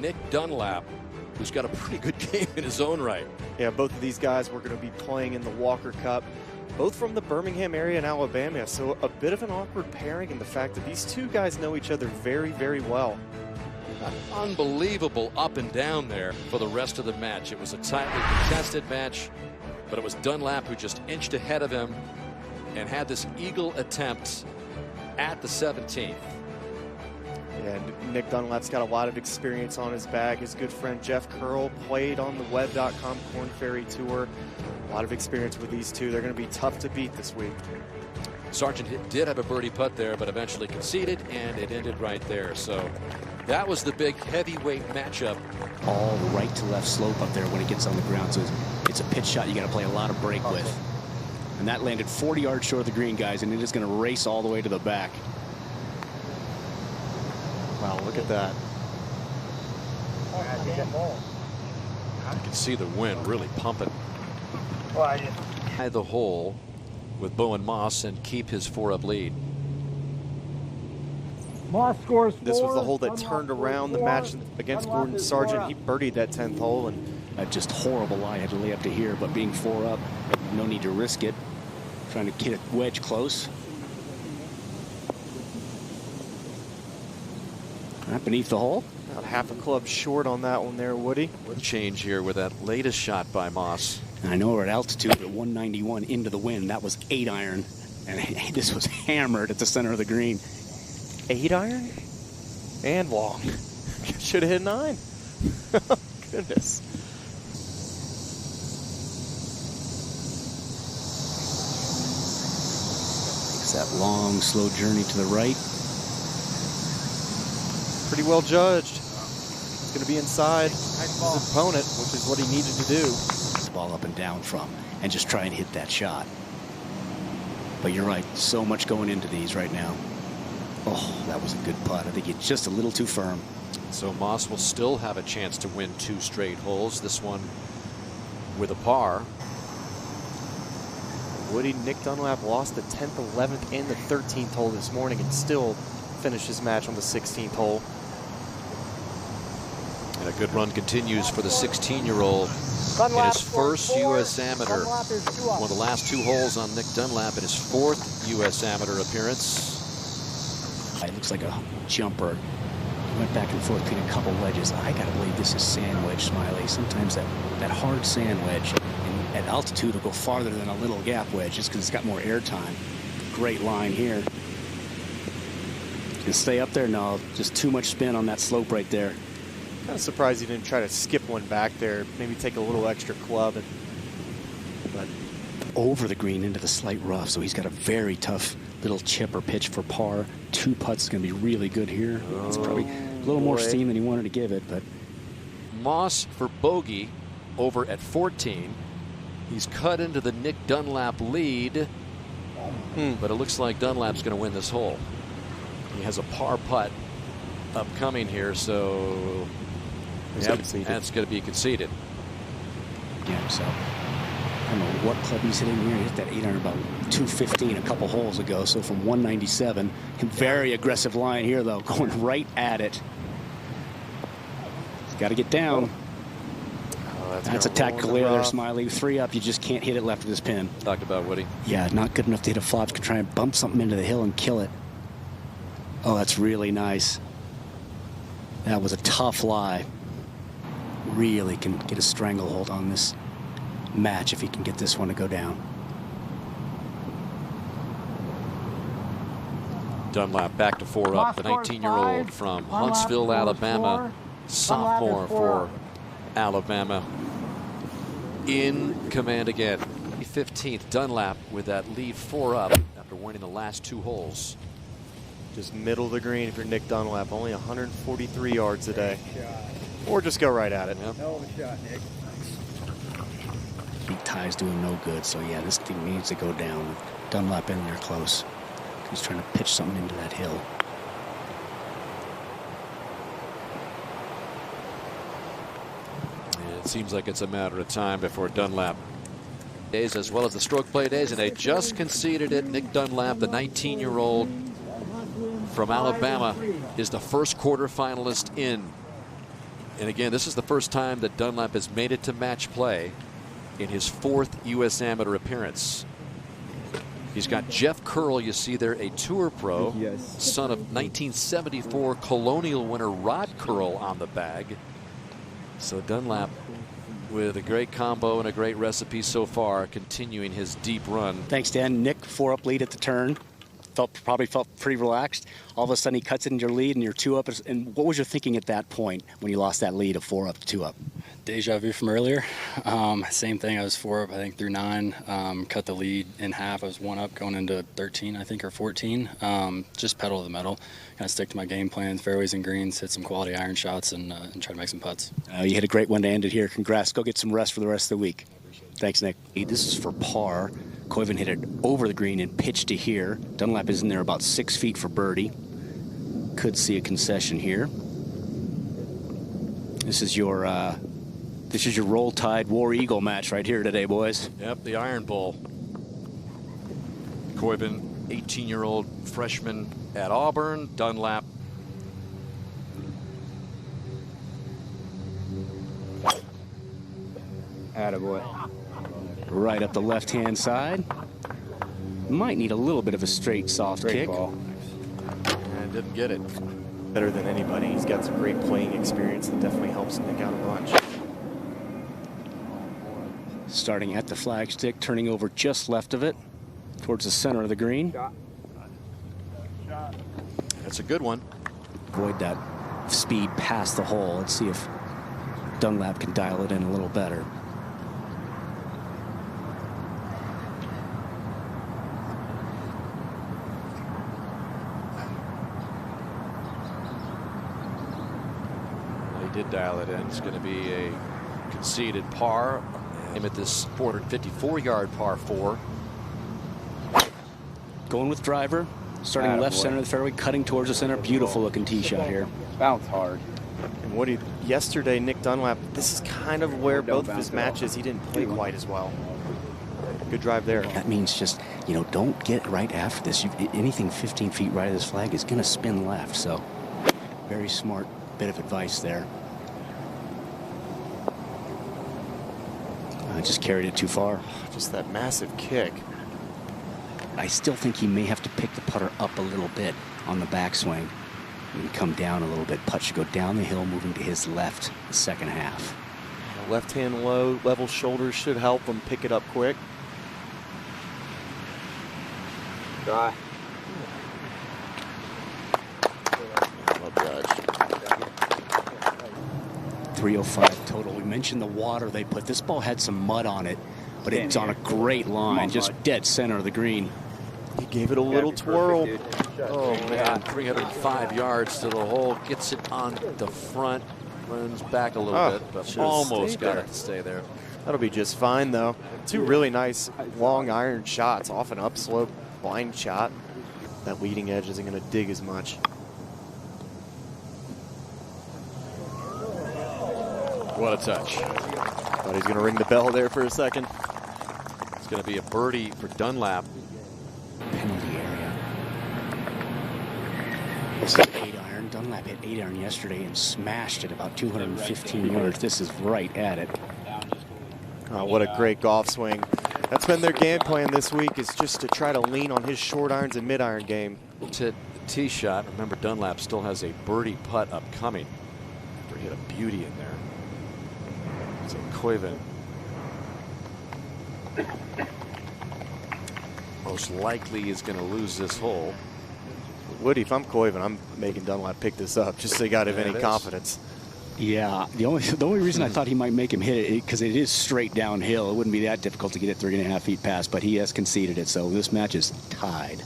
Nick Dunlap, who's got a pretty good game in his own right. Yeah, both of these guys were going to be playing in the Walker Cup, both from the Birmingham area in Alabama. So a bit of an awkward pairing in the fact that these two guys know each other very, very well. An unbelievable up and down there for the rest of the match. It was a tightly contested match, but it was Dunlap who just inched ahead of him and had this eagle attempt at the 17th. And Nick Dunlap's got a lot of experience on his back. His good friend Jeff Curl played on the Web.com Corn Ferry Tour. A lot of experience with these two. They're going to be tough to beat this week. Sargent did have a birdie putt there, but eventually conceded, and it ended right there. So that was the big heavyweight matchup. All right to left slope up there when it gets on the ground. So it's a pitch shot you got to play a lot of break with. And that landed 40 yards short of the green, guys, and it is going to race all the way to the back. Wow, look at that. You can see the wind really pumping. The hole with Bowen Moss and keep his 4-up lead. Moss scores 4. This was the hole that turned around the match against Gordon Sargent. He birdied that 10th hole. And a just horrible lie. Had to lay up to here, but being 4 up, no need to risk it. Trying to get a wedge close. Right beneath the hole. About half a club short on that one there, Woody. Change here with that latest shot by Moss. And I know we're at altitude at 191 into the wind. That was 8-iron, and this was hammered at the center of the green. 8-iron and long. Should have hit 9. Goodness. Takes that long, slow journey to the right. Pretty well judged. He's going to be inside his opponent, which is what he needed to do. Ball up and down from, and just try and hit that shot. But you're right, so much going into these right now. Oh, that was a good putt. I think it's just a little too firm. So Moss will still have a chance to win 2 straight holes. This one with a par. Woody, Nick Dunlap lost the 10th, 11th, and the 13th hole this morning and still finished his match on the 16th hole. And a good run continues for the 16-year-old in his first U.S. Amateur. One of the last 2 holes on Nick Dunlap in his 4th U.S. Amateur appearance. It looks like a jumper. He went back and forth between a couple wedges. I gotta believe this is sand wedge, Smiley. Sometimes that hard sand wedge at altitude will go farther than a little gap wedge just because it's got more air time. Great line here. Can stay up there? No, just too much spin on that slope right there. Kind of surprised he didn't try to skip one back there. Maybe take a little extra club. But over the green into the slight rough, so he's got a very tough little chip or pitch for par. 2 putts is going to be really good here. It's probably a little more steam than he wanted to give it, but Moss for bogey over at 14. He's cut into the Nick Dunlap lead, but it looks like Dunlap's going to win this hole. He has a par putt upcoming here, so that's going to be conceded. Yeah, so I don't know what club he's hitting here. He hit that 8-iron about 215 a couple holes ago, so from 197. Very aggressive line here, though, going right at it. He's got to get down. That's a tactical error there, Smiley. 3 up, you just can't hit it left of this pin. Talked about Woody. Yeah, not good enough to hit a flop. Could try and bump something into the hill and kill it. Oh, that's really nice. That was a tough lie. Really can get a stranglehold on this match if he can get this one to go down. Dunlap back to 4 up. The 19-year-old from Huntsville, Alabama, sophomore for Alabama, in command again. 15th, Dunlap with that lead 4 up after winning the last 2 holes. Just middle of the green if you're Nick Dunlap. Only 143 yards a day. Or just go right at it. Hell of a shot, Nick. Big tie's doing no good, so yeah, this thing needs to go down. Dunlap in there close. He's trying to pitch something into that hill. And it seems like it's a matter of time before Dunlap days as well as the stroke play days, and they just conceded it. Nick Dunlap, the 19-year-old from Alabama, is the first quarterfinalist in. And again, this is the first time that Dunlap has made it to match play in his 4th U.S. Amateur appearance. He's got Jeff Curl, you see there, a tour pro, son of 1974 Colonial winner Rod Curl on the bag. So Dunlap with a great combo and a great recipe so far, continuing his deep run. Thanks, Dan. Nick, 4-up lead at the turn. Probably felt pretty relaxed. All of a sudden, he cuts into your lead, and you're 2-up. And what was your thinking at that point when you lost that lead of 4-up to 2-up? Deja vu from earlier. Same thing. I was 4-up, I think, through 9. Cut the lead in half. I was 1-up going into 13, I think, or 14. Just pedal to the metal. Kind of stick to my game plan, fairways and greens, hit some quality iron shots, and try to make some putts. You hit a great one to end it here. Congrats. Go get some rest for the rest of the week. Thanks, Nick. This is for par. Koiven hit it over the green and pitched to here. Dunlap is in there about 6 feet for birdie. Could see a concession here. This is your Roll Tide War Eagle match right here today, boys. Yep, the Iron Bowl. Koiven, 18-year-old freshman at Auburn. Dunlap, Attaboy. Right up the left-hand side. Might need a little bit of a straight, soft Great kick. ball. and didn't get it. Better than anybody. He's got some great playing experience that definitely helps Nick out a bunch. Starting at the flagstick, turning over just left of it, towards the center of the green. That's a good one. Avoid that speed past the hole. Let's see if Dunlap can dial it in a little better. Well, he did dial it in. It's going to be a conceded par. Him at this 454-yard par 4. Going with driver, starting left center of the fairway, cutting towards the center. Beautiful looking tee shot here. Bounce hard. And what yesterday, Nick Dunlap, this is kind of where both of his matches, he didn't play quite as well. Good drive there. That means just, don't get right after this. Anything 15 feet right of this flag is going to spin left. So very smart bit of advice there. I just carried it too far. Just that massive kick. I still think he may have to pick the putter up a little bit on the backswing and come down a little bit. Putt should go down the hill, moving to his left the second half. Left hand low, level shoulders should help him pick it up quick. Dry. Well judged. 305 total. We mentioned the water they put. This ball had some mud on it, but it's on a great line, just dead center of the green. He gave it a little twirl. Oh, man, 305 yards to the hole. Gets it on the front. Runs back a little bit, but almost got it to stay there. That'll be just fine, though. Two really nice long iron shots off an upslope blind shot. That leading edge isn't going to dig as much. What a touch. Thought he's going to ring the bell there for a second. It's going to be a birdie for Dunlap. Penalty area. This is 8-iron. Dunlap hit 8-iron yesterday and smashed it about 215 yards. This is right at it. Oh, what a great golf swing. That's been their game plan this week, is just to try to lean on his short irons and mid iron game. To the tee shot. Remember, Dunlap still has a birdie putt upcoming. Hit a beauty in there. So Koiven most likely is going to lose this hole. Woody, if I'm Koiven, I'm making Dunlap pick this up just so he got any confidence. Yeah, the only reason I thought he might make him hit it because it is straight downhill. It wouldn't be that difficult to get it 3.5 feet past, but he has conceded it, so this match is tied.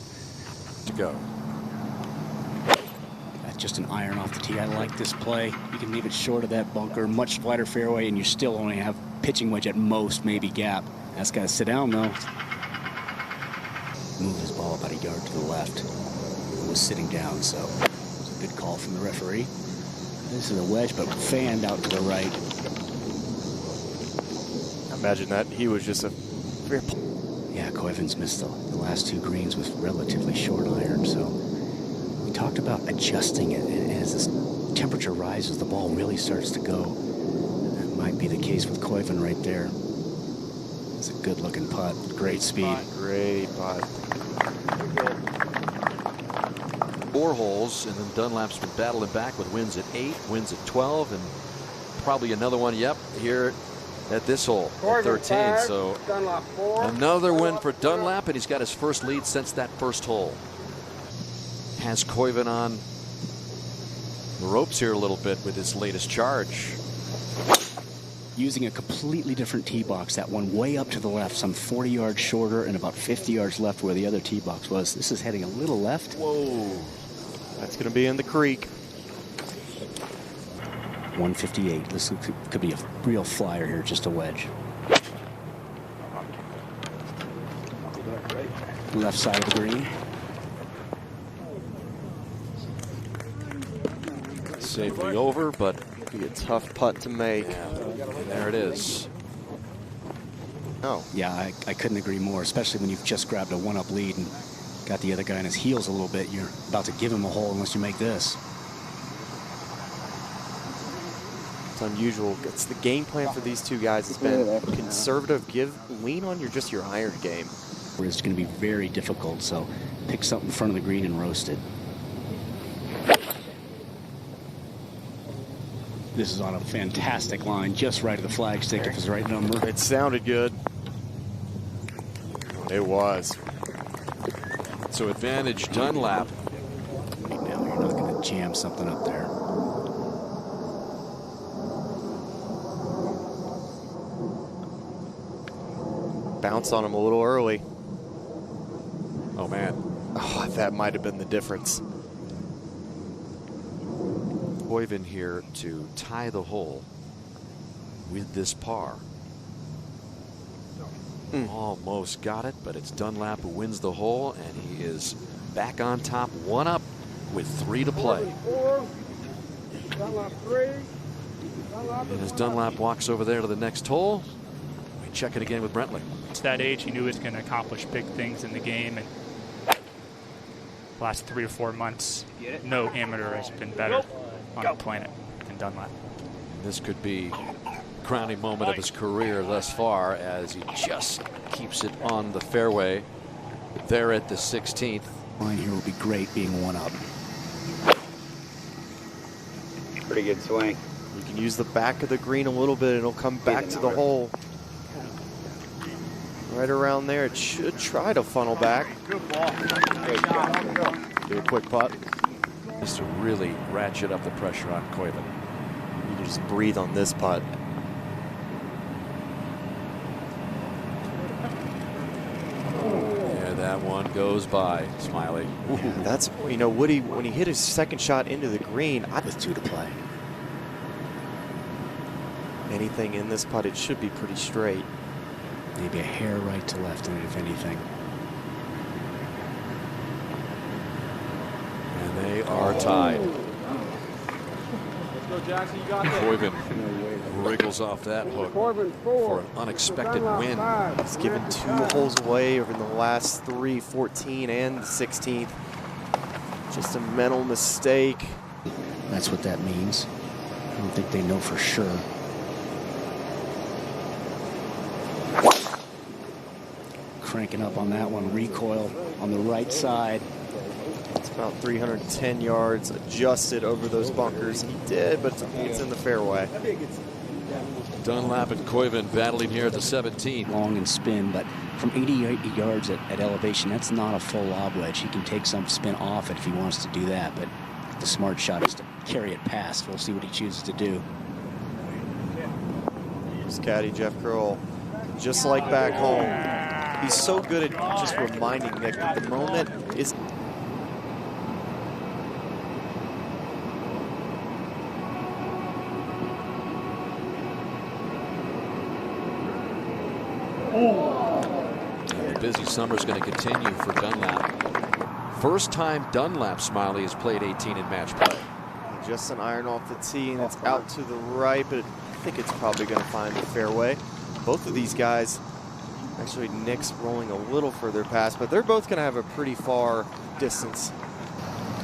To go. That's just an iron off the tee. I like this play. You can leave it short of that bunker, much flatter fairway, and you still only have pitching wedge at most, maybe gap. That's got to sit down, though. Move his ball about a yard to the left. It was sitting down, so it was a good call from the referee. This is a wedge, but fanned out to the right. Imagine that. He was just a... Yeah, Koiven's missed the last two greens with relatively short iron, so we talked about adjusting it as this temperature rises, the ball really starts to go. That might be the case with Koivu right there. It's a good-looking putt. Great speed. Great putt. 4 holes, and then Dunlap's been battling back with wins at 8, wins at 12, and probably another one, yep, here at this hole at 13. So another win for Dunlap, and he's got his first lead since that first hole. Has Koivu on the ropes here a little bit with his latest charge. Using a completely different tee box, that one way up to the left, some 40 yards shorter and about 50 yards left where the other tee box was. This is heading a little left. Whoa. That's going to be in the creek. 158. This could be a real flyer here, just a wedge. Left side of the green. Safely over, but Be a tough putt to make. and there it is. Oh, Yeah, I couldn't agree more, especially when you've just grabbed a 1-up lead and got the other guy on his heels a little bit. You're about to give him a hole unless you make this. it's unusual. It's the game plan for these two guys. It's been conservative. Lean on your iron game. Where it's going to be very difficult, so pick something in front of the green and roast it. This is on a fantastic line, just right of the flagstick if it's the right number. It sounded good. It was. So advantage Dunlap. Now you're not going to jam something up there. Bounce on him a little early. Oh man. Oh, that might have been the difference. Koivu here to tie the hole with this par. Almost got it, but it's Dunlap who wins the hole, and he is back on top, 1 up with 3 to play. And as Dunlap walks over there to the next hole, we check it again with Brentley. At that age, he knew he was going to accomplish big things in the game, and last 3 or 4 months, no amateur has been better on the planet than Dunlap. This could be crowning moment of his career thus far, as he just keeps it on the fairway there at the 16th. Line here will be great being 1 up. Pretty good swing. You can use the back of the green a little bit and it'll come back to the hole. Right around there, it should try to funnel back. Do a quick putt. Just to really ratchet up the pressure on Koivu. You can just breathe on this putt. Yeah, that one goes by, Smiley. That's, you know, Woody, when he hit his second shot into the green, With 2 to play. anything in this putt, it should be pretty straight. Maybe a hair right to left in it, if anything. And they are tied. Koivu wriggles off that hook for an unexpected win. He's given 2 holes away over the last 3, 14 and the 16th. Just a mental mistake. That's what that means. I don't think they know for sure. Cranking up on that one. Recoil on the right side. It's about 310 yards adjusted over those bunkers. He did, but it's in the fairway. Dunlap and Koivu battling here at the 17th. Long and spin, but from 88 yards at elevation, that's not a full lob wedge. He can take some spin off it if he wants to do that, but the smart shot is to carry it past. We'll see what he chooses to do. Here's caddy Jeff Curl. Just like back home, he's so good at just reminding Nick that the moment is. The busy summer is going to continue for Dunlap. First time Dunlap, Smiley, has played 18 in match play. Just an iron off the tee, and it's out to the right, but I think it's probably going to find the fairway. Both of these guys, actually Nick's rolling a little further past, but they're both going to have a pretty far distance.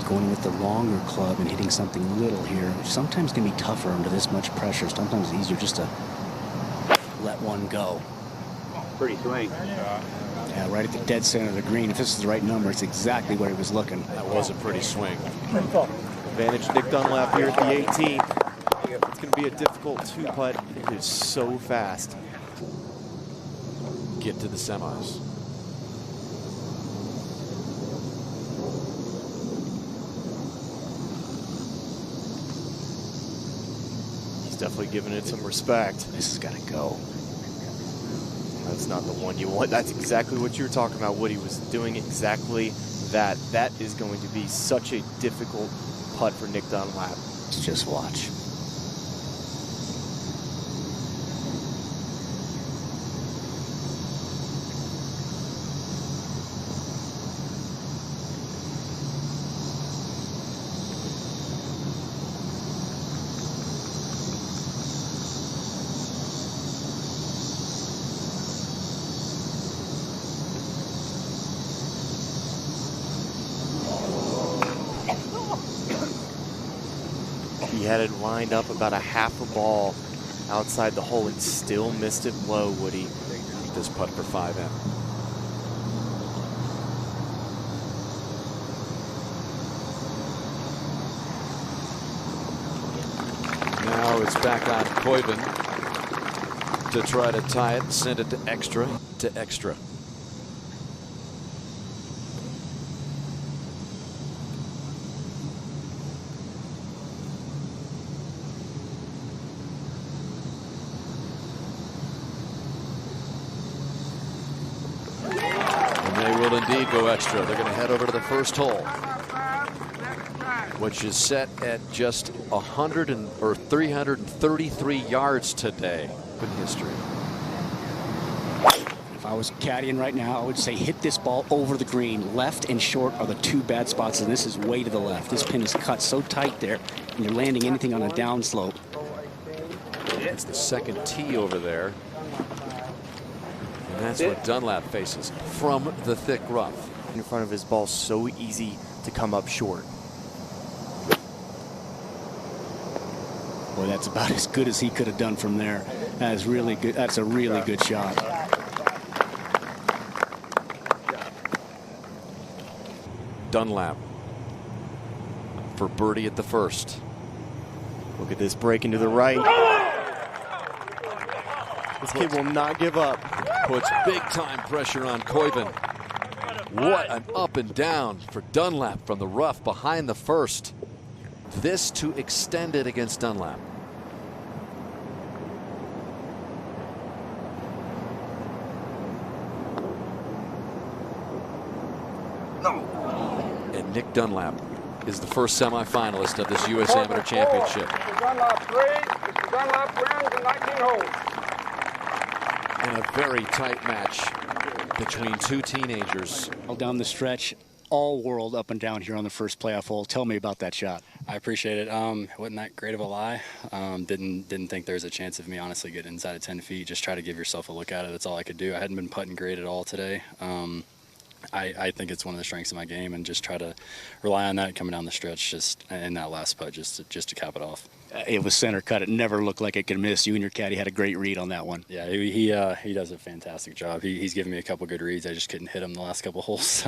going with the longer club and hitting something little here sometimes can be tougher under this much pressure. Sometimes it's easier just to let one go. Pretty swing. Yeah, right at the dead center of the green. If this is the right number, it's exactly where he was looking. That was a pretty swing. Advantage Nick Dunlap here at the 18th. It's going to be a difficult two-putt. It is so fast. Get to the semis. He's definitely giving it some respect. This has got to go. That's not the one you want. That's exactly what you were talking about. Woody was doing exactly that. That is going to be such a difficult putt for Nick Dunlap. Just watch. He had it lined up about a half a ball outside the hole and still missed it low, Woody. This putt for 5M. Now it's back on Koiven to try to tie it, send it to extra. Will indeed go extra. They're going to head over to the first hole, which is set at just 333 yards today. Good history. If I was caddying right now, I would say hit this ball over the green. Left and short are the two bad spots, and this is way to the left. This pin is cut so tight there, and you're landing anything on a downslope. It's the second tee over there. And that's what Dunlap faces from the thick rough. In front of his ball, so easy to come up short. Boy, that's about as good as he could have done from there. That is really good. That's a really good shot. Dunlap for birdie at the first. Look at this break into the right. This kid will not give up. Puts big time pressure on Koiven. What an up and down for Dunlap from the rough behind the first. This to extend it against Dunlap. And Nick Dunlap is the first semifinalist of this U.S. Amateur Championship. Mr. Dunlap 3, Mr. Dunlap wins in 19 holes. In a very tight match between two teenagers. All down the stretch, all world up and down here on the first playoff hole. Tell me about that shot. I appreciate it. It wasn't that great of a lie. Didn't think there was a chance of me honestly getting inside of 10 feet. Just try to give yourself a look at it. That's all I could do. I hadn't been putting great at all today. I think it's one of the strengths of my game, and just try to rely on that coming down the stretch, just in that last putt, just to cap it off. It was center cut. It never looked like it could miss. You and your caddy had a great read on that one. Yeah, he does a fantastic job. He's given me a couple good reads. I just couldn't hit him the last couple holes.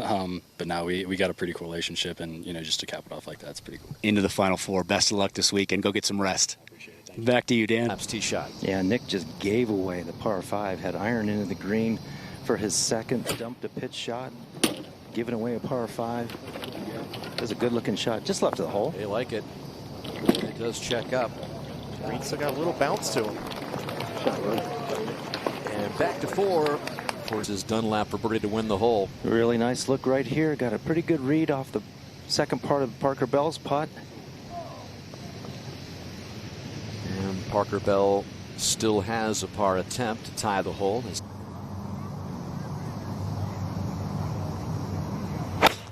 But now we got a pretty cool relationship, and just to cap it off like that, it's pretty cool. Into the Final Four. Best of luck this week, and go get some rest. Appreciate it. Thank you. Back to you, Dan. Dunlap's tee shot. Yeah, Nick just gave away the par 5. Had iron into the green for his second. Dumped a pitch shot. Giving away a par 5. It was a good-looking shot. Just left of the hole. They like it. It does check up. Green still got a little bounce to him. And back to 4. Forces Dunlap for birdie to win the hole. Really nice look right here. Got a pretty good read off the second part of Parker Bell's putt. And Parker Bell still has a par attempt to tie the hole.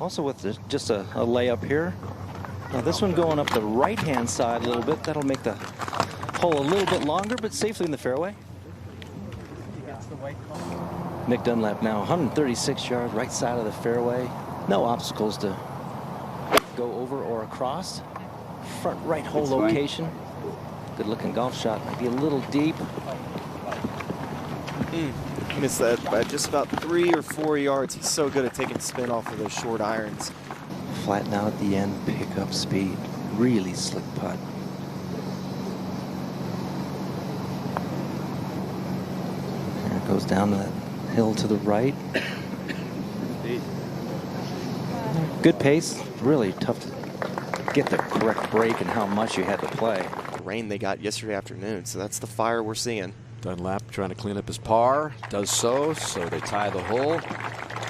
Also with just a layup here. Now this one going up the right-hand side a little bit. That'll make the hole a little bit longer, but safely in the fairway. Nick Dunlap now 136 yards, right side of the fairway. No obstacles to go over or across. Front right hole Good swing. location. Good looking golf shot. Might be a little deep. Missed that by just about 3 or 4 yards. He's so good at taking spin off of those short irons. Flatten out at the end, pick up speed. Really slick putt. There it goes down the hill to the right. Good pace. Really tough to get the correct break and how much you had to play. Rain they got yesterday afternoon, so that's the fire we're seeing. Dunlap trying to clean up his par. Does so they tie the hole.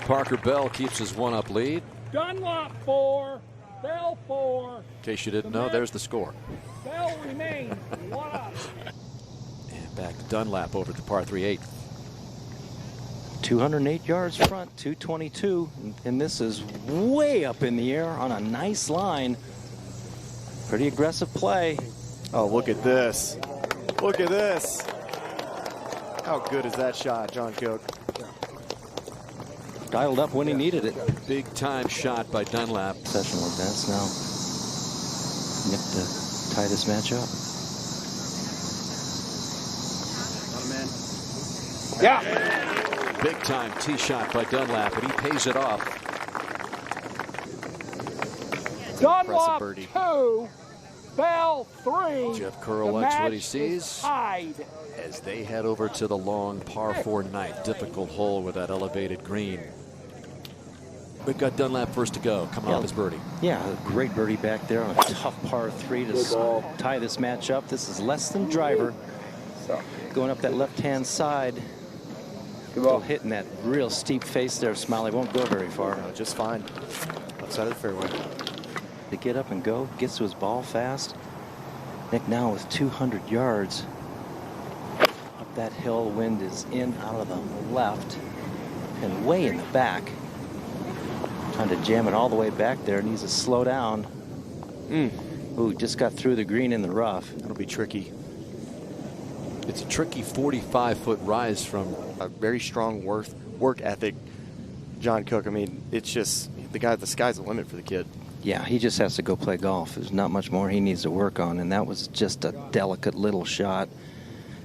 Parker Bell keeps his 1-up lead. Dunlop 4, Bell 4. In case you didn't know, there's the score. Bell remains 1 up. And back to Dunlap over to par 3-8. 208 yards front, 222, and this is way up in the air on a nice line. Pretty aggressive play. Oh, look at this. Look at this. How good is that shot, John Cook? Dialed up when he needed it. Big time shot by Dunlap. Sessional advance now. Nick to tie this match up. Yeah. Big time tee shot by Dunlap, and he pays it off. Dunlop birdie. 2, Bell 3. Jeff Curl The likes what match he is sees tied. as they head over to the long par 4 night. Difficult hole with that elevated green. We've got Dunlap first to go, coming off his birdie. Yeah, a great birdie back there on a tough par 3 to tie this match up. This is less than driver. Going up that left-hand side. Still hitting that real steep face there. Smiley won't go very far. No, just fine. Left side of the fairway. To get up and go, gets to his ball fast. Nick now with 200 yards. Up that hill, wind is in out of the left and way in the back. Trying to jam it all the way back there. Needs to slow down. Ooh, just got through the green in the rough. That'll be tricky. It's a tricky 45-foot rise from A very strong work ethic, John Cook. I mean, it's just the sky's the limit for the kid. Yeah, he just has to go play golf. There's not much more he needs to work on, and that was just a delicate little shot.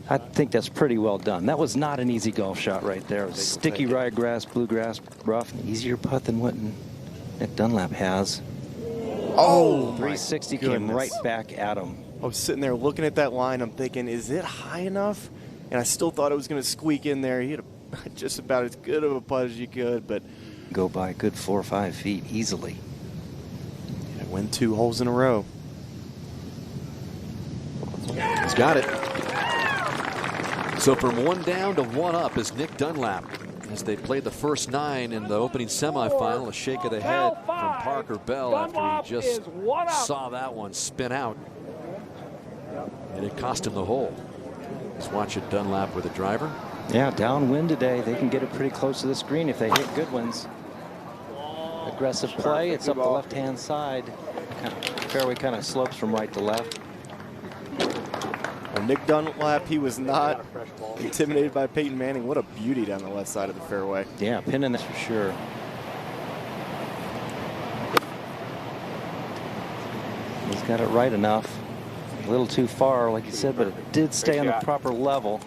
I think that's pretty well done. That was not an easy golf shot right there. It was sticky ryegrass, bluegrass, rough, an easier putt than what Nick Dunlap has. Oh, 360 my came goodness. right back at him. I was sitting there looking at that line. I'm thinking, is it high enough? And I still thought it was going to squeak in there. He had just about as good of a putt as you could, but Go by a good 4 or 5 feet easily. win 2 holes in a row. He's got it. So from 1 down to 1 up is Nick Dunlap as they played the first 9 in the opening semifinal. A shake of the head from Parker Bell after he just saw that one spin out. And it cost him the hole. Let's watch it. Dunlap with a driver. Yeah, downwind today. They can get it pretty close to the screen if they hit good ones. Aggressive play. It's up the left-hand side. Fairway kind of slopes from right to left. Well, Nick Dunlap, he was not intimidated by Peyton Manning. What a beauty down the left side of the fairway. Yeah, pinning this for sure. He's got it right enough. A little too far, like you said, but it did stay on the proper level.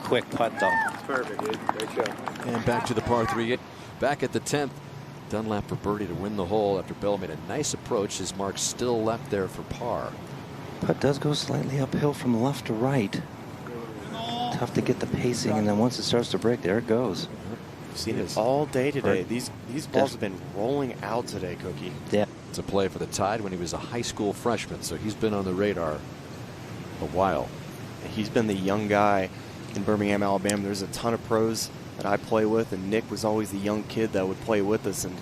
Quick putt, though. Perfect, dude. Great shot. And back to the par 3. Back at the 10th. Dunlap for birdie to win the hole after Bell made a nice approach. His mark still left there for par. Putt does go slightly uphill from left to right. Tough to get the pacing, and then once it starts to break, there it goes. We've seen it all day today. These balls have been rolling out today, Cookie. Yeah. It's a play for the Tide when he was a high school freshman, so he's been on the radar a while. He's been the young guy in Birmingham, Alabama. There's a ton of pros that I play with, and Nick was always the young kid that would play with us, and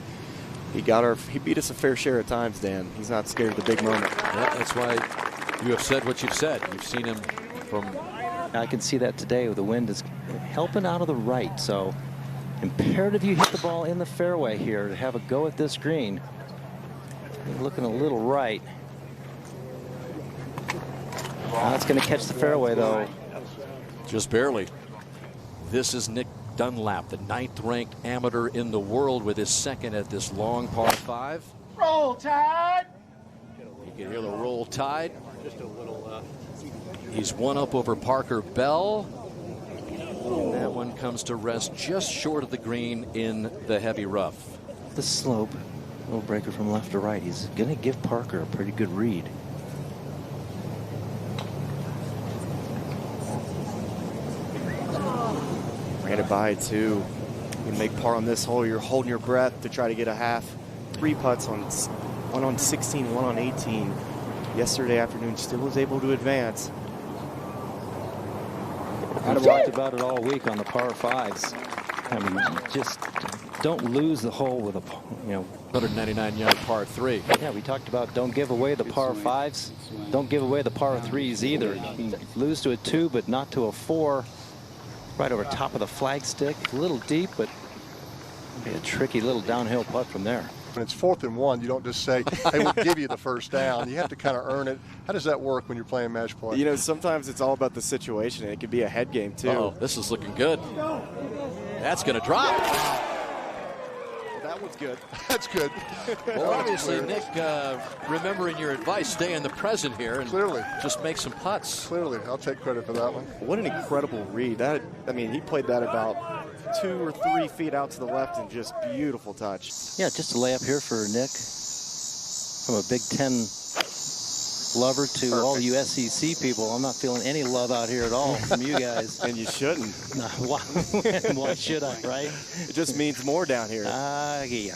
he beat us a fair share of times, Dan. He's not scared of the big moment. Yeah, that's why you have said what you've said. You've seen him from... I can see that today. The wind is helping out of the right, so imperative you hit the ball in the fairway here to have a go at this green. You're looking a little right. Now it's going to catch the fairway, though. Just barely. This is Nick Dunlap, the 9th ranked amateur in the world, with his second at this long par 5. Roll Tide! You can hear the Roll Tide. Just a little left. He's one up over Parker Bell. And that one comes to rest just short of the green in the heavy rough. The slope, little breaker from left to right. He's going to give Parker a pretty good read. Ran it by two. You make par on this hole. You're holding your breath to try to get a half. 3 putts on one on 16, one on 18. Yesterday afternoon, still was able to advance. I've talked about it all week on the par fives. I mean, just don't lose the hole with a, 199-yard par 3. Yeah, we talked about don't give away the par fives. Don't give away the par threes either. You can lose to a 2, but not to a 4. Right over top of the flagstick. A little deep, but a tricky little downhill putt from there. When it's 4th and 1, you don't just say, hey, we'll give you the first down. You have to kind of earn it. How does that work when you're playing match play? You know, sometimes it's all about the situation. It could be a head game, too. Uh-oh, this is looking good. That's going to drop. That was good. That's good. Well, obviously, Nick, remembering your advice, stay in the present here and Clearly. just make some putts. Clearly, I'll take credit for that one. What an incredible read. He played that about 2 or 3 feet out to the left and just beautiful touch. Yeah, just a layup here for Nick. From a Big Ten lover to all you SEC people. I'm not feeling any love out here at all from you guys. And you shouldn't. No, why should I, right? It just means more down here. Yeah.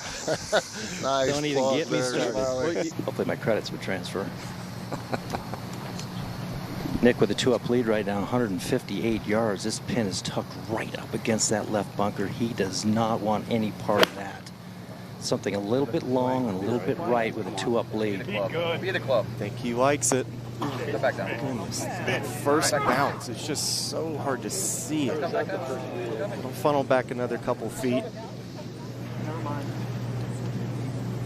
Nice. Don't even plug get me there, started. Smiley. Hopefully my credits would transfer. Nick with a 2-up lead right now, 158 yards. This pin is tucked right up against that left bunker. He does not want any part of that. Something a little bit long and a little bit right with a 2-up lead. Be the club. I think he likes it. Go back down. Goodness, that first bounce, it's just so hard to see it. It'll funnel back another couple feet.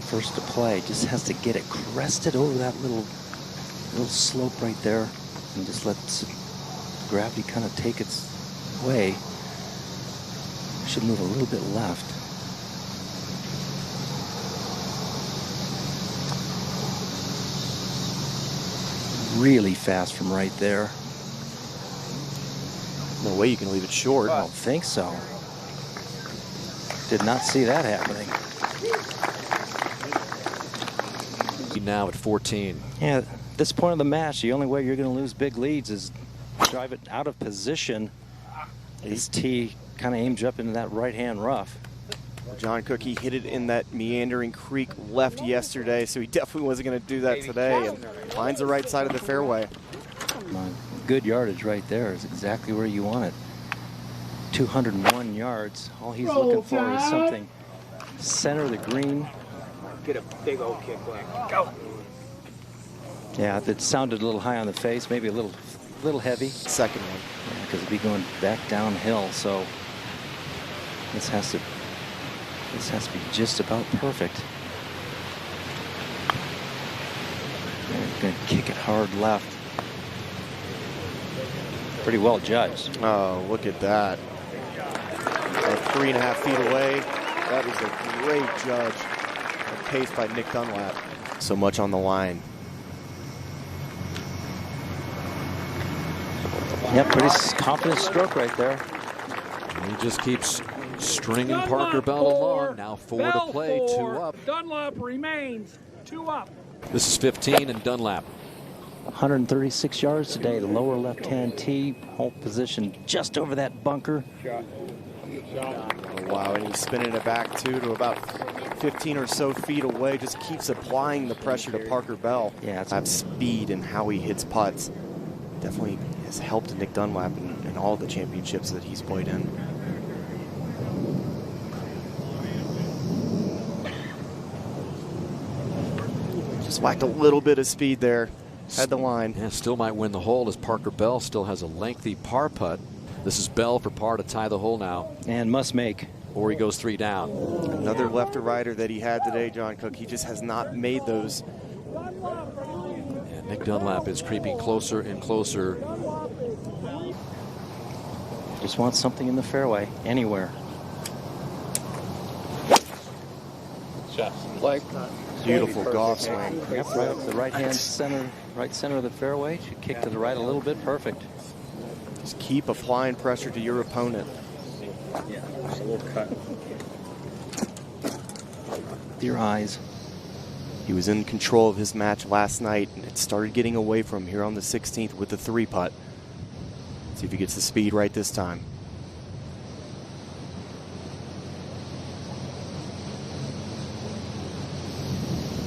First to play, just has to get it crested over that little slope right there and just let gravity kind of take its way. Should move a little bit left. Really fast from right there. No way you can leave it short. I don't think so. Did not see that happening. Now at 14. Yeah, at this point of the match, the only way you're going to lose big leads is drive it out of position. His tee kind of aims up into that right-hand rough. John Cook, he hit it in that meandering creek left yesterday, so he definitely wasn't going to do that today. And finds the right side of the fairway. Good yardage right there is exactly where you want it. 201 yards. All he's looking for is something center of the green. Get a big old kick left. Go. Yeah, that sounded a little high on the face, maybe a little heavy. Second one. Because it'd be going back downhill, so this has to be just about perfect. They're going to kick it hard left. Pretty well judged. Oh, look at that. 3.5 feet away. That was a great judge. A pace by Nick Dunlap. So much on the line. Yeah, pretty confident stroke right there. And he just keeps stringing Parker Bell along. Now 4 to play, 2 up. Dunlap remains 2 up. This is 15 and Dunlap. 136 yards today, the lower left-hand tee, hole position just over that bunker. Oh, wow, and he's spinning it back too to about 15 or so feet away. Just keeps applying the pressure to Parker Bell. Yeah, that speed and how he hits putts definitely has helped Nick Dunlap in all the championships that he's played in. Just whacked a little bit of speed there. Had the line. Yeah, still might win the hole as Parker Bell still has a lengthy par putt. This is Bell for par to tie the hole now. And must make. Or he goes 3 down. Another left or righter that he had today, John Cook. He just has not made those. And Nick Dunlap is creeping closer and closer. Just wants something in the fairway, anywhere. Shot. Like. Beautiful golf swing. Yep, right up the right center of the fairway. Should kick to the right a little bit. Perfect. Just keep applying pressure to your opponent. Yeah, just a little cut. With your eyes. He was in control of his match last night, and it started getting away from him here on the 16th with the 3-putt. See if he gets the speed right this time.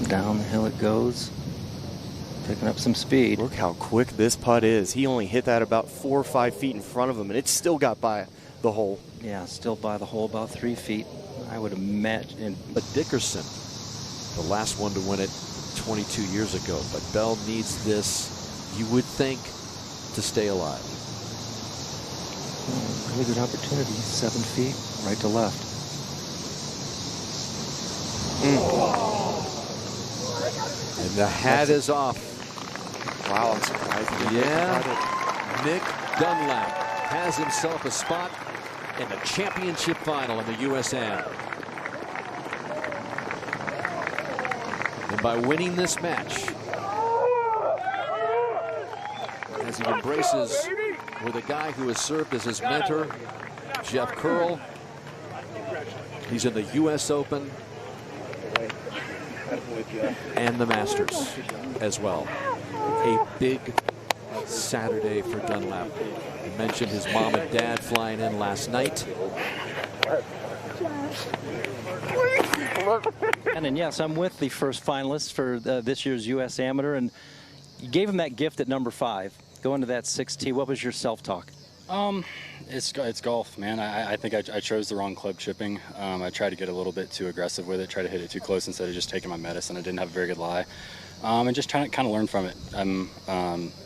Down the hill it goes. Picking up some speed. Look how quick this putt is. He only hit that about 4 or 5 feet in front of him, and it still got by the hole. Yeah, still by the hole, about 3 feet. I would imagine. But Dickerson, the last one to win it 22 years ago. But Bell needs this, you would think, to stay alive. Really good opportunity. 7 feet, right to left. And the hat is off. Wow, I'm surprised. Yeah. Nick Dunlap has himself a spot in the championship final in the USAM. And by winning this match, as he embraces with a guy who has served as his mentor, Jeff Curl, he's in the US Open and the Masters as well. A big Saturday for Dunlap. I mentioned his mom and dad flying in last night. And yes, I'm with the first finalists for this year's U.S. Amateur, and you gave him that gift at number 5. Going to that 6T, what was your self-talk? It's golf, man. I think I chose the wrong club chipping. I tried to get a little bit too aggressive with it, tried to hit it too close instead of just taking my medicine. I didn't have a very good lie. And just trying to kind of learn from it.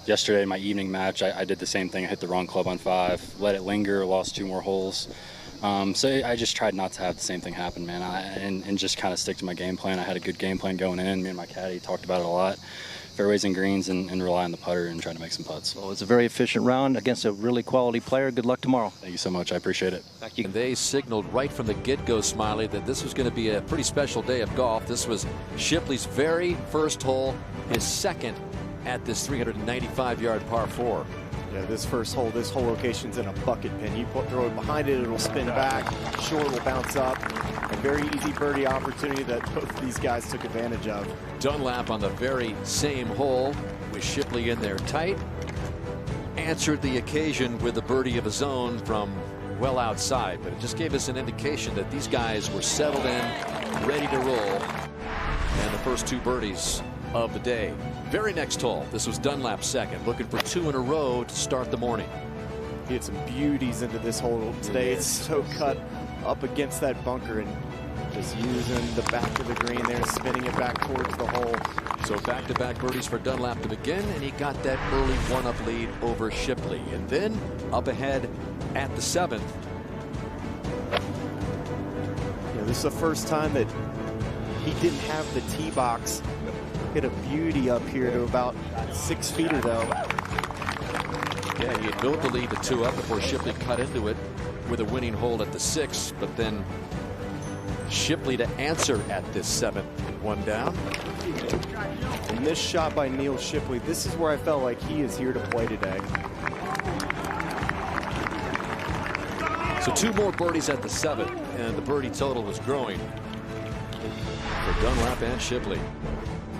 Yesterday, my evening match, I did the same thing. I hit the wrong club on 5, let it linger, lost 2 more holes. So I just tried not to have the same thing happen, man, and just kind of stick to my game plan. I had a good game plan going in. Me and my caddy talked about it a lot. Fairways and greens, and rely on the putter and try to make some putts. Well, it's a very efficient round against a really quality player. Good luck tomorrow. Thank you so much. I appreciate it. Thank you. And they signaled right from the get-go, Smiley, that this was going to be a pretty special day of golf. This was Shipley's very first hole, his second at this 395-yard par 4. Yeah, this first hole, this whole location's in a bucket pin. You throw it behind it, it'll spin back. Short will bounce up. A very easy birdie opportunity that both these guys took advantage of. Dunlap on the very same hole with Shipley in there tight. Answered the occasion with a birdie of his own from well outside, but it just gave us an indication that these guys were settled in, ready to roll. And the first 2 birdies of the day. Very next hole, this was Dunlap's second, looking for 2 in a row to start the morning. He had some beauties into this hole today. It's so cut up against that bunker and just using the back of the green there, spinning it back towards the hole. So back-to-back birdies for Dunlap to begin, and he got that early 1-up lead over Shipley. And then up ahead at the 7th. Yeah, this is the first time that he didn't have the tee box. Hit a beauty up here to about 6 feet or though. Yeah, he had built the lead to 2-up before Shipley cut into it with a winning hole at the 6th, but then Shipley to answer at this 7th, 1 down. And this shot by Neil Shipley, this is where I felt like he is here to play today. So 2 more birdies at the 7th, and the birdie total was growing for Dunlap and Shipley.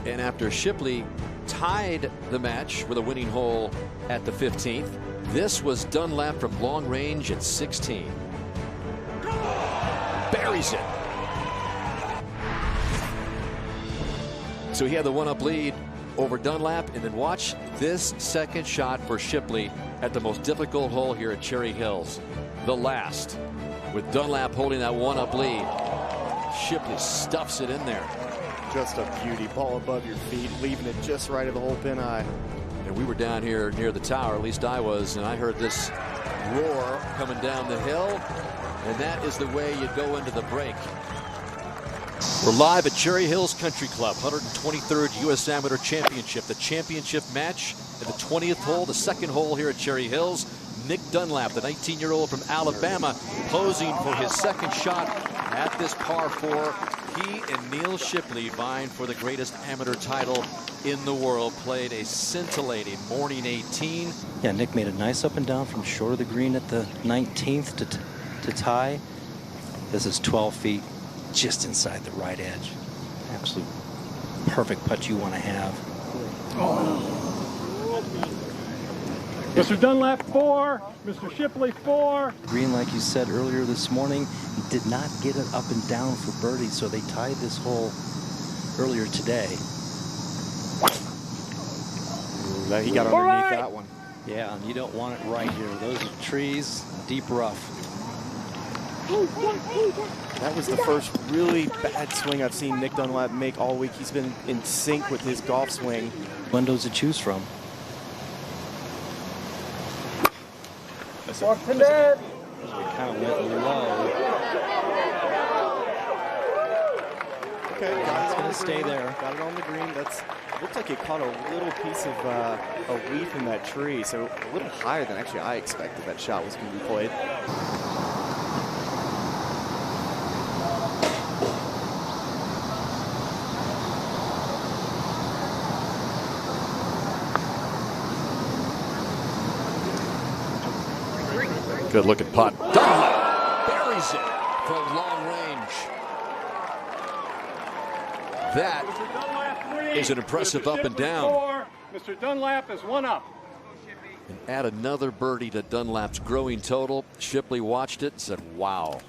And after Shipley tied the match with a winning hole at the 15th, this was Dunlap from long range at 16. Buries it. So he had the 1-up lead over Dunlap, and then watch this second shot for Shipley at the most difficult hole here at Cherry Hills. The last, with Dunlap holding that 1-up lead. Shipley stuffs it in there. Just a beauty, ball above your feet, leaving it just right of the hole pin eye. And we were down here near the tower, at least I was, and I heard this roar coming down the hill, and that is the way you go into the break. We're live at Cherry Hills Country Club, 123rd U.S. Amateur Championship. The championship match at the 20th hole, the second hole here at Cherry Hills. Nick Dunlap, the 19-year-old from Alabama, posing for his second shot at this par 4 He and Neil Shipley, vying for the greatest amateur title in the world, played a scintillating morning 18. Yeah, Nick made a nice up and down from short of the green at the 19th to tie. This is 12 feet just inside the right edge. Absolute perfect putt you want to have. Mr. Dunlap 4, Mr. Shipley 4. Green, like you said earlier this morning, he did not get it up and down for birdie, so they tied this hole earlier today. Ooh, he got underneath that one. Yeah, and you don't want it right here. Those are trees, deep rough. That was the first really bad swing I've seen Nick Dunlap make all week. He's been in sync with his golf swing. Windows to choose from. Walk to net. It kind of went low. Okay, It's going to stay there. Got it on the green. That's looked like it caught a little piece of a leaf in that tree, so a little higher than actually I expected that shot was going to be played. Good looking putt. Dunlap buries it from long range. That is an impressive up and down. Mr. Dunlap is 1 up. And add another birdie to Dunlap's growing total. Shipley watched it and said, wow.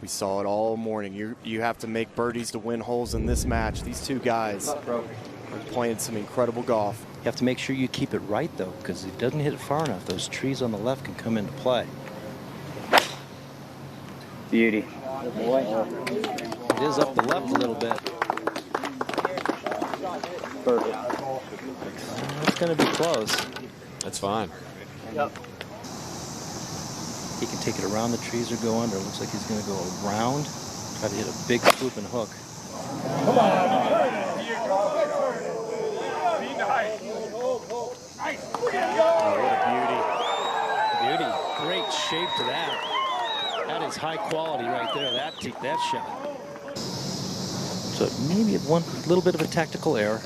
We saw it all morning. You have to make birdies to win holes in this match. These two guys are playing some incredible golf. You have to make sure you keep it right, though, because if it doesn't hit it far enough, those trees on the left can come into play. Beauty. It is up the left a little bit. Perfect. It's going to be close. That's fine. Yep. He can take it around the trees or go under. It looks like he's going to go around, try to hit a big swooping hook. Come on. Be nice. Nice. Oh, what a beauty. Beauty. Great shape to that. That is high quality right there. That shot. So maybe one little bit of a tactical error.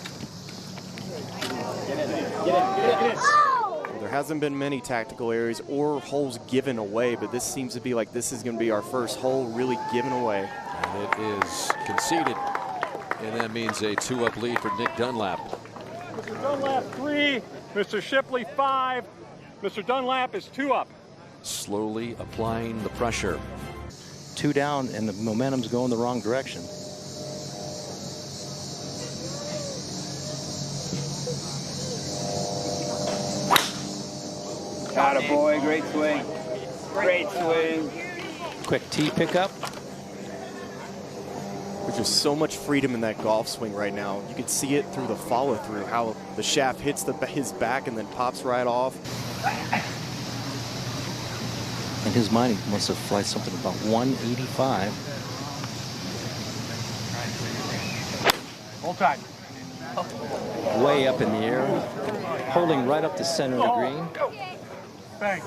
There hasn't been many tactical errors or holes given away, but this seems to be like this is going to be our first hole really given away. And it is conceded. And that means a 2-up lead for Nick Dunlap. Mr. Dunlap 3, Mr. Shipley 5. Mr. Dunlap is 2 up. Slowly applying the pressure. 2 down and the momentum's going the wrong direction. Atta boy, great swing. Great swing. Quick tee pickup. There's just so much freedom in that golf swing right now. You can see it through the follow through, how the shaft hits his back and then pops right off. In his mind, he must have flied something about 185. Hold tight. Way up in the air, holding right up the center of the green. Thanks.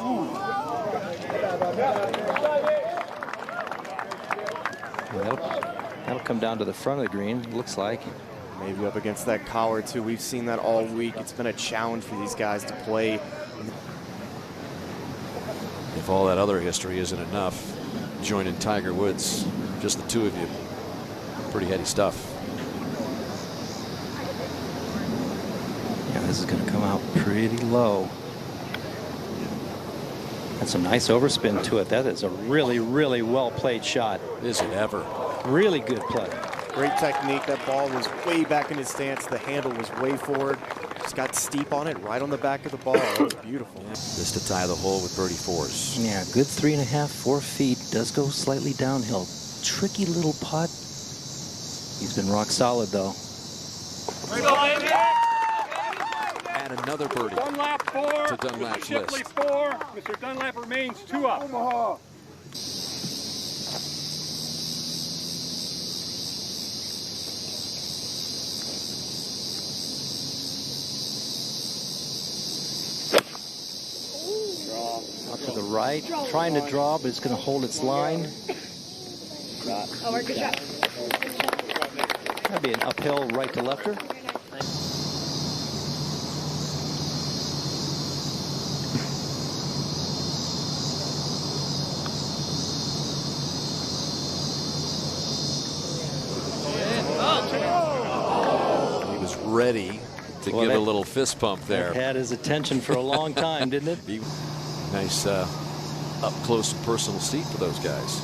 That'll come down to the front of the green, looks like. Maybe up against that collar too. We've seen that all week. It's been a challenge for these guys to play. If all that other history isn't enough, joining Tiger Woods, just the two of you, pretty heady stuff. Yeah, this is going to come out pretty low. That's a nice overspin to it. That is a really, really well played shot. Is it ever? Really good play. Great technique. That ball was way back in his stance. The handle was way forward. Just got steep on it, right on the back of the ball. That was beautiful. This to tie the hole with birdie 4s. Yeah, good 3.5, 4 feet. Does go slightly downhill. Tricky little putt. He's been rock solid, though. Add another birdie Dunlap 4 to Dunlap's Mr. Shipley list. 4. Mr. Dunlap remains 2 up. Out to the right, trying to draw, but it's going to hold its line. Oh, good shot. That'd be an uphill right to lefter. He was ready to give a little fist pump there. That had his attention for a long time, didn't it? Nice up close and personal seat for those guys.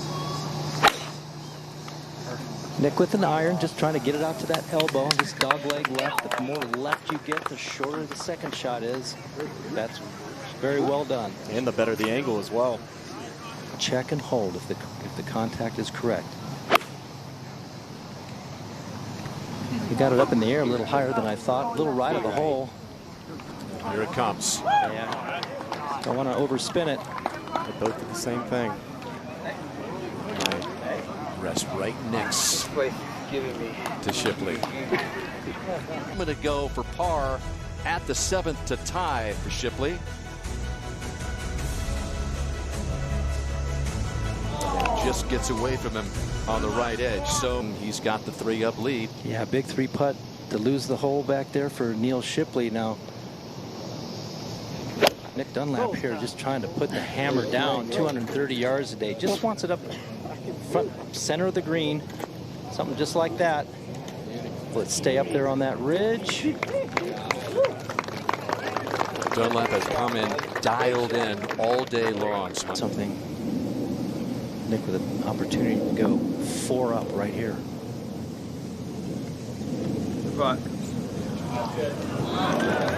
Nick with an iron, just trying to get it out to that elbow. This dog leg left. The more left you get, the shorter the second shot is. That's very well done. And the better the angle as well. Check and hold if the contact is correct. He got it up in the air a little higher than I thought. A little right of the hole. Here it comes. Yeah. Don't want to overspin it. They both did the same thing. Rest right next to Shipley. I'm going to go for par at the 7th to tie for Shipley. And just gets away from him on the right edge, so he's got the 3-up lead. Yeah, big 3-putt to lose the hole back there for Neil Shipley. Now, Nick Dunlap here just trying to put the hammer down 230 yards a day. Just wants it up front center of the green. Something just like that. Let's stay up there on that ridge. Dunlap has come in dialed in all day long. Something. Nick with an opportunity to go 4 up right here.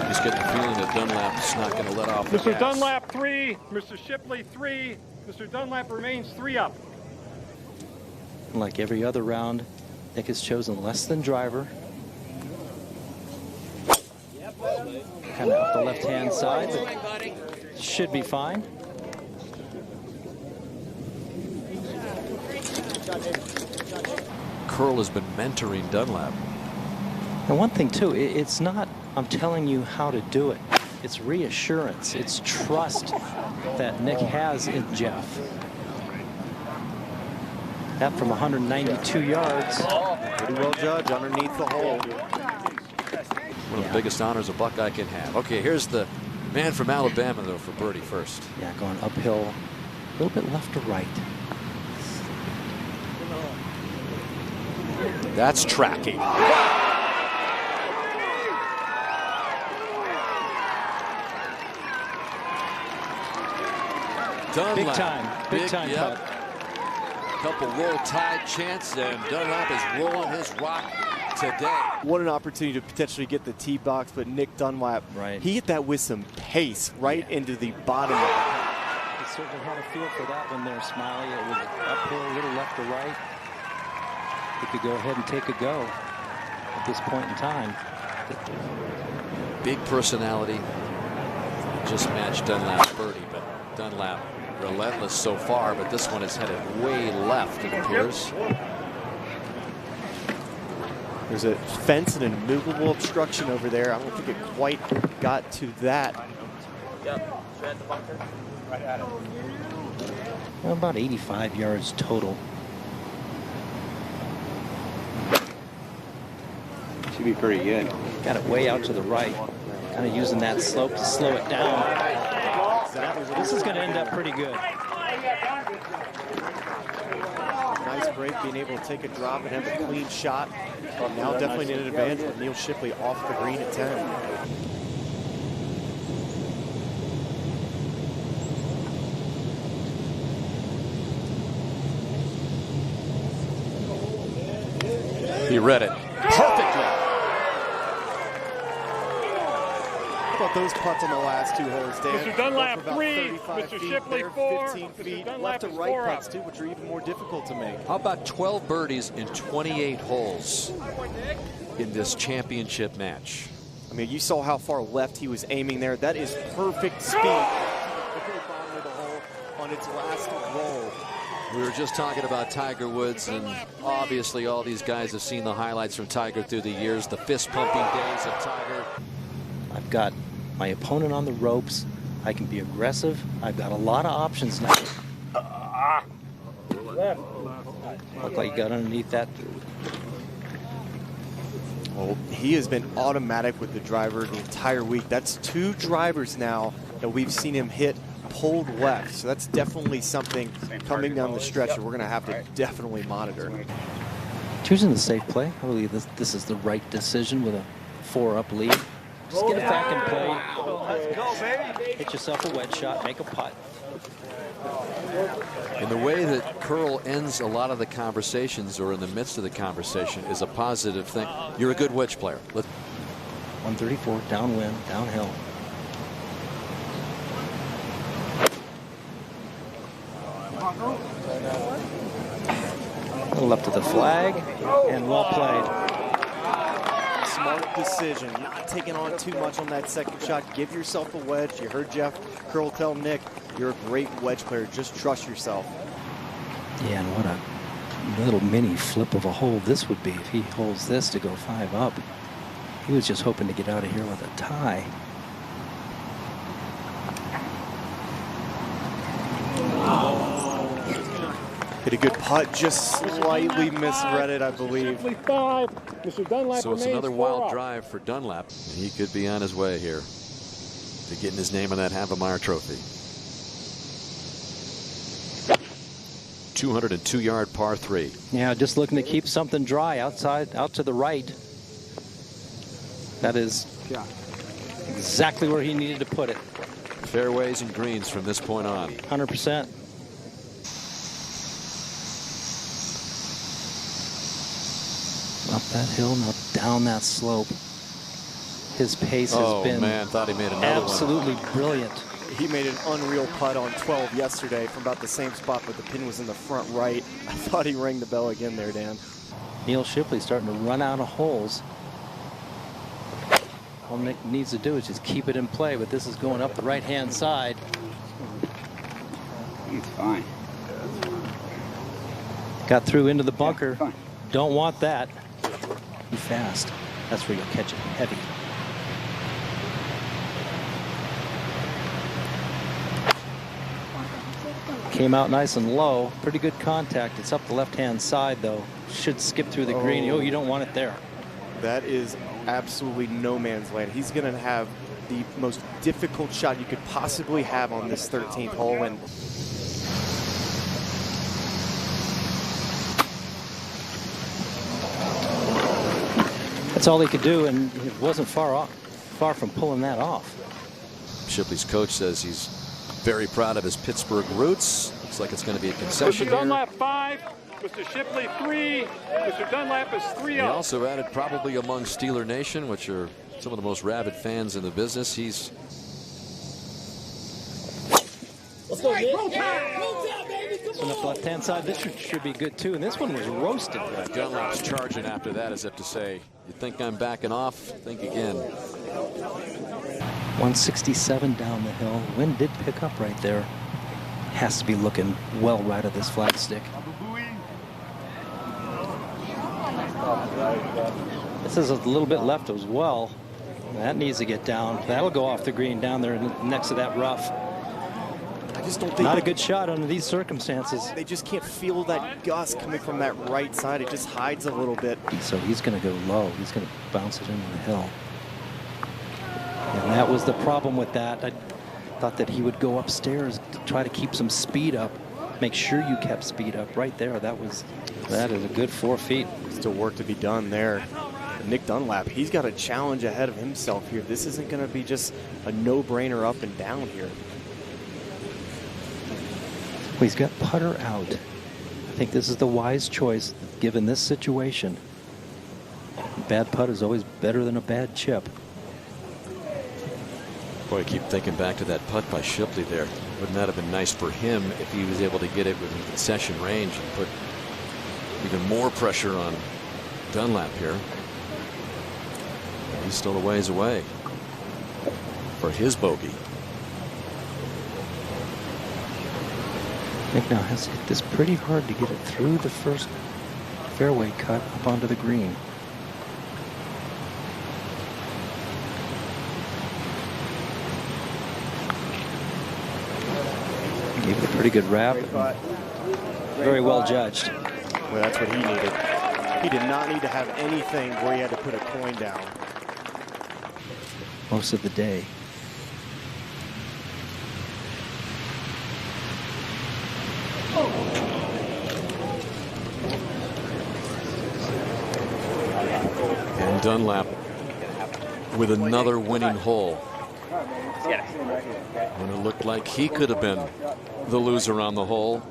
He's getting the feeling that Dunlap's not going to let off the Mr. gas. Dunlap 3, Mr. Shipley 3, Mr. Dunlap remains 3 up. Like every other round, Nick has chosen less than driver. Kind of up the left-hand side, but should be fine. Curl has been mentoring Dunlap. And one thing too, it's not I'm telling you how to do it. It's reassurance. It's trust that Nick has in Jeff. That from 192 yards. Pretty well judged underneath the hole. One of the biggest honors a Buckeye can have. Okay, here's the man from Alabama, though, for birdie first. Yeah, going uphill, a little bit left to right. That's tracking. Dunlap. Big time yep. putt. Couple roll tide chance, and Dunlap is rolling his rock today. What an opportunity to potentially get the tee box, but Nick Dunlap, he hit that with some pace right into the bottom of the cup. He certainly had a feel for that one there, Smiley. It was uphill, a little left to right. He could go ahead and take a go at this point in time. Big personality. Just matched Dunlap's birdie, but Dunlap relentless so far, but this one is headed way left, it appears. There's a fence and an immovable obstruction over there. I don't think it quite got to that. Well, about 85 yards total. Should be pretty good. Got it way out to the right. Kind of using that slope to slow it down. This is going to end up pretty good. Nice break, being able to take a drop and have a clean shot. Now definitely need an advantage with Neil Shipley off the green at 10. He read it perfectly. How about those putts on the last 2 holes, Dan? Mr. Dunlap, About 3, 35 Mr. feet, Shipley, there, 4, 15 feet, Mr. Dunlap left to is right 4 putts up. too, which are even more difficult to make. How about 12 birdies in 28 holes in this championship match? I mean, you saw how far left he was aiming there. That is perfect speed. Look at the bottom of the hole on its last roll. We were just talking about Tiger Woods, and obviously all these guys have seen the highlights from Tiger through the years, the fist-pumping days of Tiger. I've got my opponent on the ropes. I can be aggressive. I've got a lot of options now. Looked like he got underneath that. Well, he has been automatic with the driver the entire week. That's 2 drivers now that we've seen him hit pulled left. So that's definitely something coming down the stretch that we're going to have to definitely monitor. Choosing the safe play. I believe this is the right decision with a 4-up lead. Just get it back and play. Hit yourself a wedge shot, make a putt. And the way that Curl ends a lot of the conversations, or in the midst of the conversation, is a positive thing. You're a good wedge player. 134, downwind, downhill. A little up to the flag, and well played. Smart decision, not taking on too much on that second shot. Give yourself a wedge. You heard Jeff Curl tell Nick, you're a great wedge player. Just trust yourself. Yeah, and what a little mini flip of a hole this would be if he holds this to go 5 up. He was just hoping to get out of here with a tie. Hit a good putt, just slightly misread it, I believe. So it's another wild drive for Dunlap. He could be on his way here to getting his name on that Havemeyer trophy. 202-yard par 3. Yeah, just looking to keep something dry outside, out to the right. That is exactly where he needed to put it. Fairways and greens from this point on. 100%. Up that hill, now down that slope. His pace has been thought he made another absolutely brilliant. He made an unreal putt on 12 yesterday from about the same spot, but the pin was in the front right. I thought he rang the bell again there, Dan. Neil Shipley starting to run out of holes. All Nick needs to do is just keep it in play, but this is going up the right-hand side. He's fine. Got through into the bunker. Don't want that. Too fast. That's where you'll catch it heavy. Came out nice and low. Pretty good contact. It's up the left-hand side, though. Should skip through the green. Oh, you don't want it there. That is absolutely no man's land. He's going to have the most difficult shot you could possibly have on this 13th hole. And that's all he could do, and it wasn't far from pulling that off. Shipley's coach says he's very proud of his Pittsburgh roots. Looks like it's going to be a concession Mr. here. Dunlap 5, Mr. Shipley 3, Mr. Dunlap is 3 He up. also added, probably among Steeler Nation, which are some of the most rabid fans in the business, he's On the left-hand side, this should be good too, and this one was roasted. Dunlap's charging after that as if to say, you think I'm backing off? Think again. 167 down the hill. Wind did pick up right there. Has to be looking well right of this flagstick. This is a little bit left as well. That needs to get down. That'll go off the green down there next to that rough. I just don't think not a good shot under these circumstances. They just can't feel that gust coming from that right side. It just hides a little bit. So he's going to go low. He's going to bounce it into the hill. And that was the problem with that. I thought that he would go upstairs to try to keep some speed up. Make sure you kept speed up right there. That is a good 4 feet. Still work to be done there. Nick Dunlap, he's got a challenge ahead of himself here. This isn't going to be just a no-brainer up and down here. Well, he's got putter out. I think this is the wise choice given this situation. A bad putt is always better than a bad chip. Boy, I keep thinking back to that putt by Shipley there. Wouldn't that have been nice for him if he was able to get it within concession range and put even more pressure on Dunlap here? He's still a ways away for his bogey. Nick now has hit this pretty hard to get it through the first fairway cut up onto the green. Gave it a pretty good wrap. Very well judged. Well, that's what he needed. He did not need to have anything where he had to put a coin down. Most of the day. And Dunlap with another winning hole. When it looked like he could have been the loser on the hole.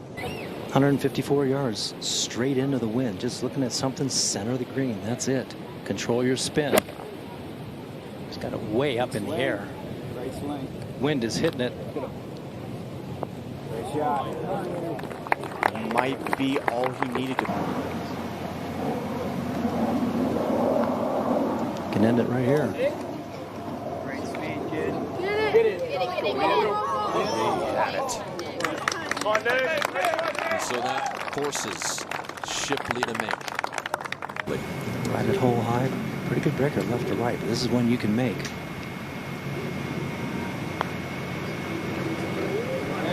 154 yards straight into the wind. Just looking at something center of the green. That's it. Control your spin. Just got it way up in the air. Wind is hitting it. Might be all he needed to. Can end it right here. Great speed, kid. At it. And so that forces Shipley to make. Right at hole high. Pretty good breaker left to right. This is one you can make.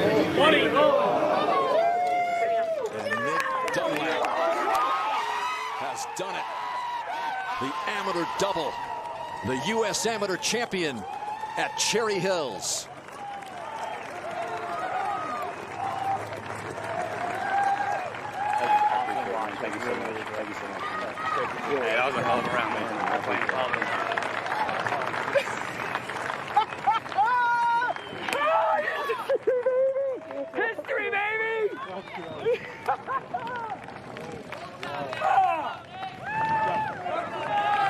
And Nick Dunlap has done it. The amateur double. The U.S. amateur champion at Cherry Hills. Thank you so much. Thank you so much. Hey, that was a hell of a round, man. History, baby!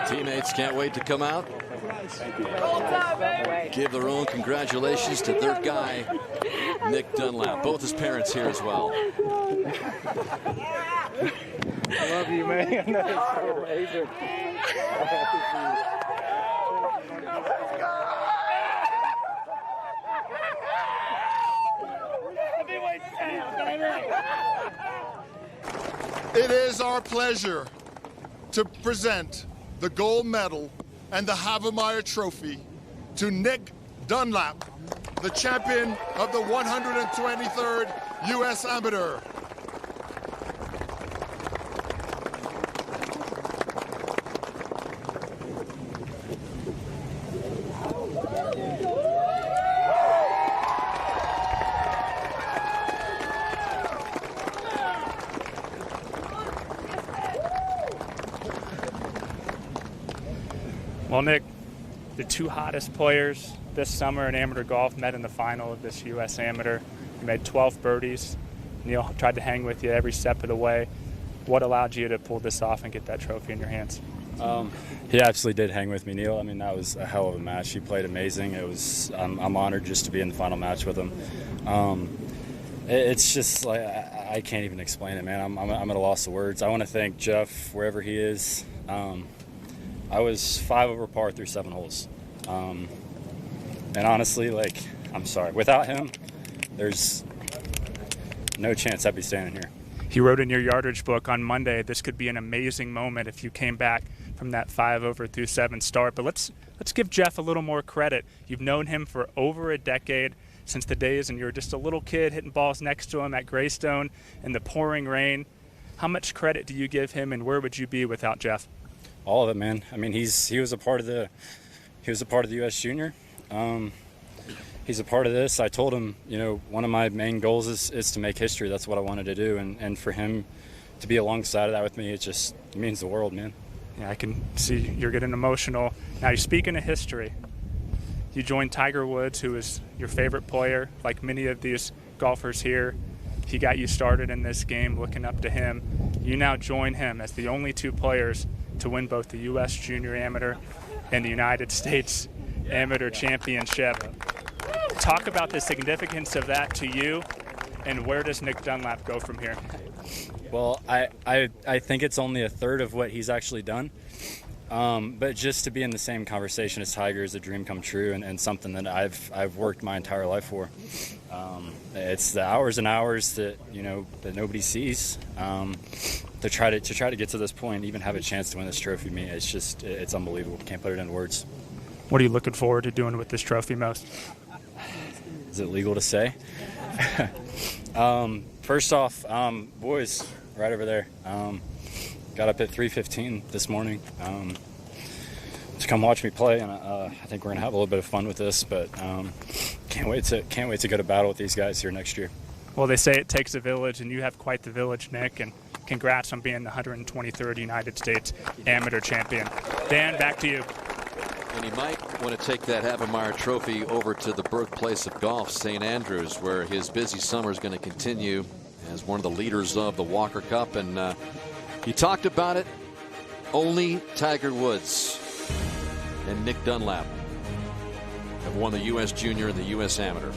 Teammates can't wait to come out. Give their own congratulations to their guy, Nick Dunlap. Both his parents here as well. I love you, man. That's so amazing. It is our pleasure to present the gold medal and the Havemeyer Trophy to Nick Dunlap, the champion of the 123rd U.S. Amateur. Well, Nick, the two hottest players this summer in amateur golf met in the final of this U.S. Amateur. You made 12 birdies. Neil tried to hang with you every step of the way. What allowed you to pull this off and get that trophy in your hands? He absolutely did hang with me, Neil. I mean, that was a hell of a match. He played amazing. It was. I'm honored just to be in the final match with him. It's just like I can't even explain it, man. I'm at a loss of words. I want to thank Jeff wherever he is. I was 5 over par through 7 holes. And honestly, like, I'm sorry. Without him, there's no chance I'd be standing here. He wrote in your yardage book on Monday, this could be an amazing moment if you came back from that 5 over through 7 start. But let's give Jeff a little more credit. You've known him for over a decade, since the days when you were just a little kid hitting balls next to him at Greystone in the pouring rain. How much credit do you give him, and where would you be without Jeff? All of it, man. I mean, he was a part of the U.S. Junior. He's a part of this. I told him, you know, one of my main goals is to make history. That's what I wanted to do, and for him to be alongside of that with me, it means the world, man. Yeah, I can see you're getting emotional. Now, you're speaking of history. You joined Tiger Woods, who is your favorite player, like many of these golfers here. He got you started in this game, looking up to him. You now join him as the only 2 players to win both the U.S. Junior Amateur and the United States Amateur Championship. Talk about the significance of that to you, and where does Nick Dunlap go from here? Well, I think it's only a third of what he's actually done. But just to be in the same conversation as Tiger is a dream come true, and something that I've worked my entire life for. It's the hours and hours that that nobody sees. To try to get to this point, even have a chance to win this trophy, it's unbelievable. Can't put it in words. What are you looking forward to doing with this trophy most? Is it legal to say? First off, boys, right over there. Got up at 3:15 this morning to come watch me play, and I think we're gonna have a little bit of fun with this. But can't wait to go to battle with these guys here next year. Well, they say it takes a village, and you have quite the village, Nick. And congrats on being the 123rd United States Amateur Champion. Dan, back to you. And you might want to take that Havemeyer Trophy over to the birthplace of golf, St. Andrews, where his busy summer is going to continue as one of the leaders of the Walker Cup. And he talked about it. Only Tiger Woods and Nick Dunlap have won the U.S. Junior and the U.S. Amateur.